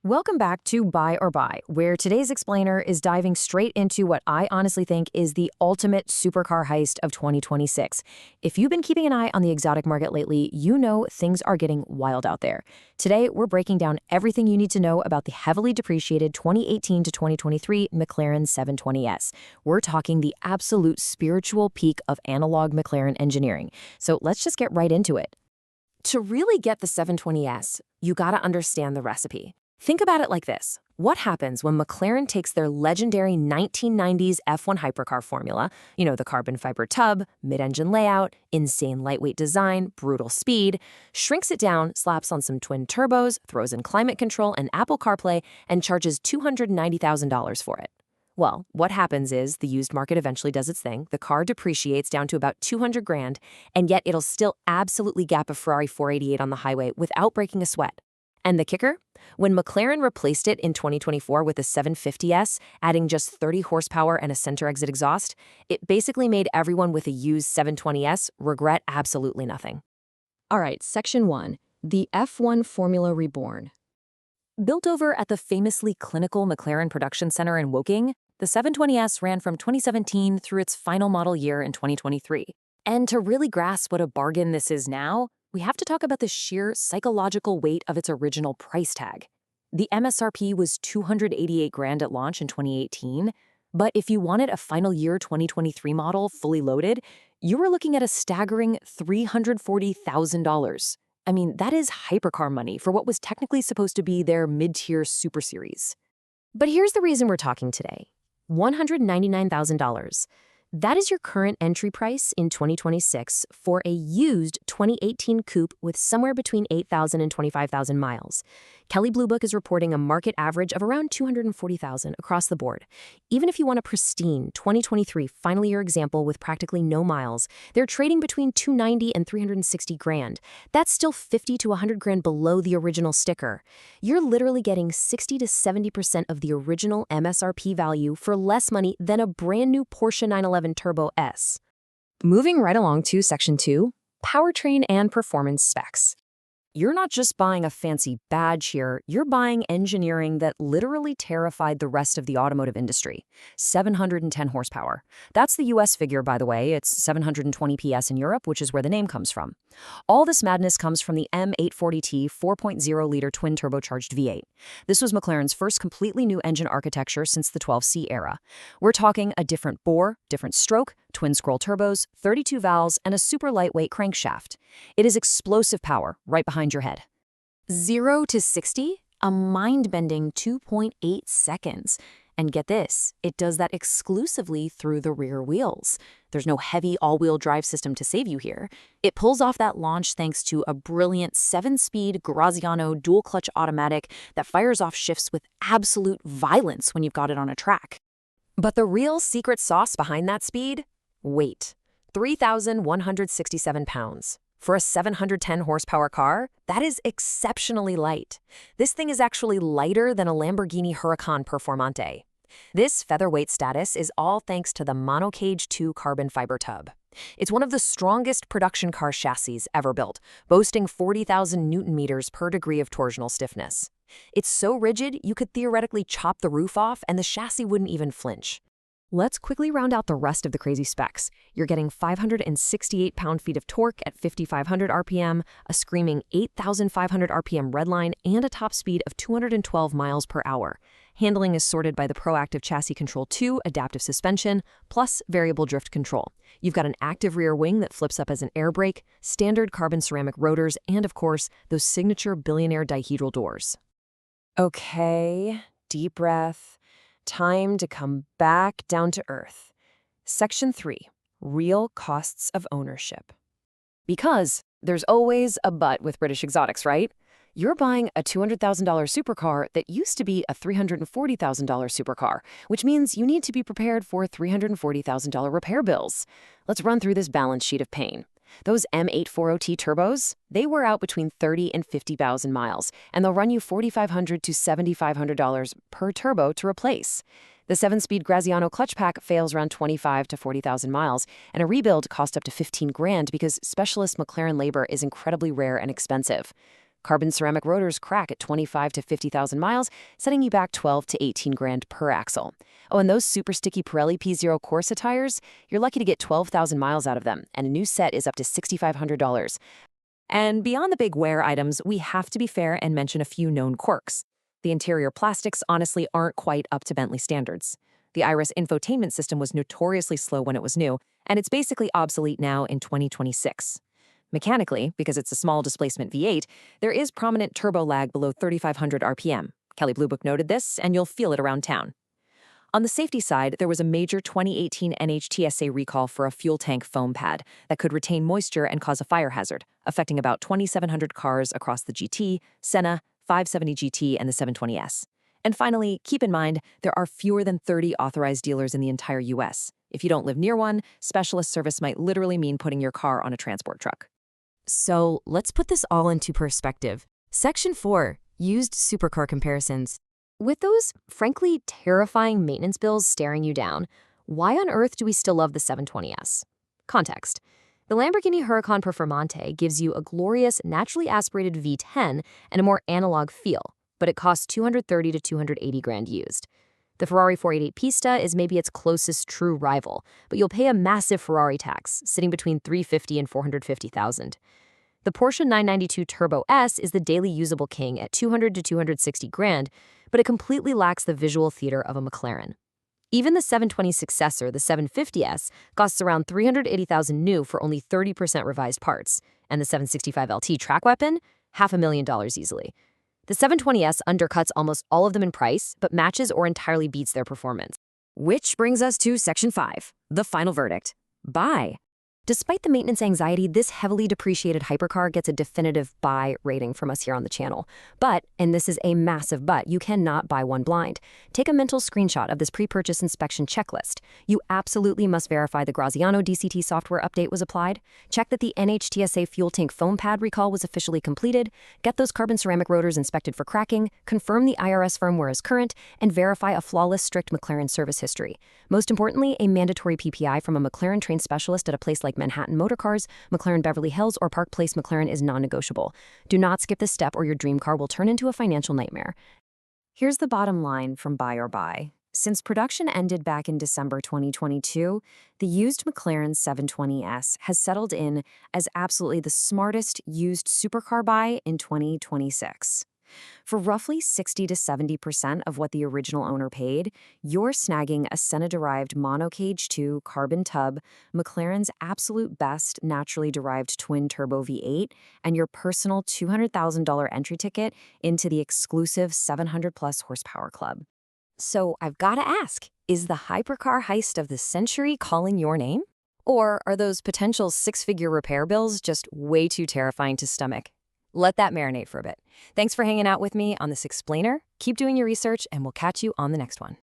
Welcome back to Buy or Buy, where today's explainer is diving straight into what I honestly think is the ultimate supercar heist of 2026. If you've been keeping an eye on the exotic market lately, you know things are getting wild out there. Today, we're breaking down everything you need to know about the heavily depreciated 2018 to 2023 McLaren 720S. We're talking the absolute spiritual peak of analog McLaren engineering. So let's just get right into it. To really get the 720S, you gotta understand the recipe. Think about it like this. What happens when McLaren takes their legendary 1990s F1 hypercar formula, the carbon fiber tub, mid-engine layout, insane lightweight design, brutal speed, shrinks it down, slaps on some twin turbos, throws in climate control and Apple CarPlay, and charges $290,000 for it? Well, what happens is the used market eventually does its thing, the car depreciates down to about 200 grand, and yet it'll still absolutely gap a Ferrari 488 on the highway without breaking a sweat. And the kicker? When McLaren replaced it in 2024 with a 750S, adding just 30 horsepower and a center exit exhaust, it basically made everyone with a used 720S regret absolutely nothing. All right, Section 1, the F1 Formula Reborn. Built over at the famously clinical McLaren Production Centre in Woking, the 720S ran from 2017 through its final model year in 2023. And to really grasp what a bargain this is now, we have to talk about the sheer psychological weight of its original price tag. The MSRP was 288 grand at launch in 2018, but if you wanted a final year 2023 model fully loaded, you were looking at a staggering $340,000. I mean, that is hypercar money for what was technically supposed to be their mid-tier super series. But here's the reason we're talking today. $199,000. That is your current entry price in 2026 for a used 2018 coupe with somewhere between 8,000 and 25,000 miles. Kelley Blue Book is reporting a market average of around 240,000 across the board. Even if you want a pristine 2023 final year example with practically no miles, they're trading between 290 and 360 grand. That's still 50 to 100 grand below the original sticker. You're literally getting 60 to 70% of the original MSRP value for less money than a brand new Porsche 911 Turbo S. Moving right along to Section 2, powertrain and performance specs. You're not just buying a fancy badge here, you're buying engineering that literally terrified the rest of the automotive industry. 710 horsepower. That's the US figure, by the way. It's 720 PS in Europe, which is where the name comes from. All this madness comes from the M840T 4.0-liter twin-turbocharged V8. This was McLaren's first completely new engine architecture since the 12C era. We're talking a different bore, different stroke, twin-scroll turbos, 32 valves, and a super lightweight crankshaft. It is explosive power right behind your head. 0 to 60? A mind-bending 2.8 seconds. And get this, it does that exclusively through the rear wheels. There's no heavy all-wheel drive system to save you here. It pulls off that launch thanks to a brilliant 7-speed Graziano dual-clutch automatic that fires off shifts with absolute violence when you've got it on a track. But the real secret sauce behind that speed? Weight. 3,167 pounds. For a 710 horsepower car, that is exceptionally light. This thing is actually lighter than a Lamborghini Huracan Performante. This featherweight status is all thanks to the MonoCage II carbon fiber tub. It's one of the strongest production car chassis ever built, boasting 40,000 newton meters per degree of torsional stiffness. It's so rigid, you could theoretically chop the roof off and the chassis wouldn't even flinch. Let's quickly round out the rest of the crazy specs. You're getting 568 pound-feet of torque at 5,500 RPM, a screaming 8,500 RPM redline, and a top speed of 212 miles per hour. Handling is sorted by the Proactive Chassis Control 2 adaptive suspension, plus variable drift control. You've got an active rear wing that flips up as an air brake, standard carbon ceramic rotors, and of course, those signature billionaire dihedral doors. Okay, deep breath. Time to come back down to earth. Section 3, real costs of ownership. Because there's always a but with British exotics, right? You're buying a $200,000 supercar that used to be a $340,000 supercar, which means you need to be prepared for $340,000 repair bills. Let's run through this balance sheet of pain. Those M840T turbos, they wear out between 30 and 50,000 miles, and they'll run you $4,500 to $7,500 per turbo to replace. The 7-speed Graziano clutch pack fails around 25 to 40,000 miles, and a rebuild costs up to 15 grand because specialist McLaren labor is incredibly rare and expensive. Carbon ceramic rotors crack at 25 to 50,000 miles, setting you back 12 to 18 grand per axle. Oh, and those super sticky Pirelli P0 Corsa tires, you're lucky to get 12,000 miles out of them, and a new set is up to $6,500. And beyond the big wear items, we have to be fair and mention a few known quirks. The interior plastics honestly aren't quite up to Bentley standards. The Iris infotainment system was notoriously slow when it was new, and it's basically obsolete now in 2026. Mechanically, because it's a small displacement V8, there is prominent turbo lag below 3,500 RPM. Kelley Blue Book noted this, and you'll feel it around town. On the safety side, there was a major 2018 NHTSA recall for a fuel tank foam pad that could retain moisture and cause a fire hazard, affecting about 2,700 cars across the GT, Senna, 570 GT, and the 720S. And finally, keep in mind, there are fewer than 30 authorized dealers in the entire US. If you don't live near one, specialist service might literally mean putting your car on a transport truck. So let's put this all into perspective. Section 4, used supercar comparisons. With those, frankly, terrifying maintenance bills staring you down, why on earth do we still love the 720S? Context. The Lamborghini Huracan Performante gives you a glorious, naturally aspirated V10 and a more analog feel, but it costs 230 to 280 grand used. The Ferrari 488 Pista is maybe its closest true rival, but you'll pay a massive Ferrari tax, sitting between 350 and 450,000. The Porsche 992 Turbo S is the daily usable king at 200 to 260 grand, but it completely lacks the visual theater of a McLaren. Even the 720 successor, the 750S, costs around 380,000 new for only 30% revised parts, and the 765 LT track weapon, $500,000 easily. The 720S undercuts almost all of them in price, but matches or entirely beats their performance. Which brings us to Section 5, the final verdict. Buy. Despite the maintenance anxiety, this heavily depreciated hypercar gets a definitive buy rating from us here on the channel. But, and this is a massive but, you cannot buy one blind. Take a mental screenshot of this pre-purchase inspection checklist. You absolutely must verify the Graziano DCT software update was applied, check that the NHTSA fuel tank foam pad recall was officially completed, get those carbon ceramic rotors inspected for cracking, confirm the IRS firmware is current, and verify a flawless, strict McLaren service history. Most importantly, a mandatory PPI from a McLaren trained specialist at a place like Manhattan Motor Cars, McLaren Beverly Hills, or Park Place McLaren is non-negotiable. Do not skip this step or your dream car will turn into a financial nightmare. Here's the bottom line from Buy or Buy. Since production ended back in December 2022, the used McLaren 720S has settled in as absolutely the smartest used supercar buy in 2026. For roughly 60 to 70% of what the original owner paid, you're snagging a Senna-derived MonoCage II carbon tub, McLaren's absolute best naturally derived twin-turbo V8, and your personal $200,000 entry ticket into the exclusive 700-plus horsepower club. So I've got to ask, is the hypercar heist of the century calling your name? Or are those potential six-figure repair bills just way too terrifying to stomach? Let that marinate for a bit. Thanks for hanging out with me on this explainer. Keep doing your research, and we'll catch you on the next one.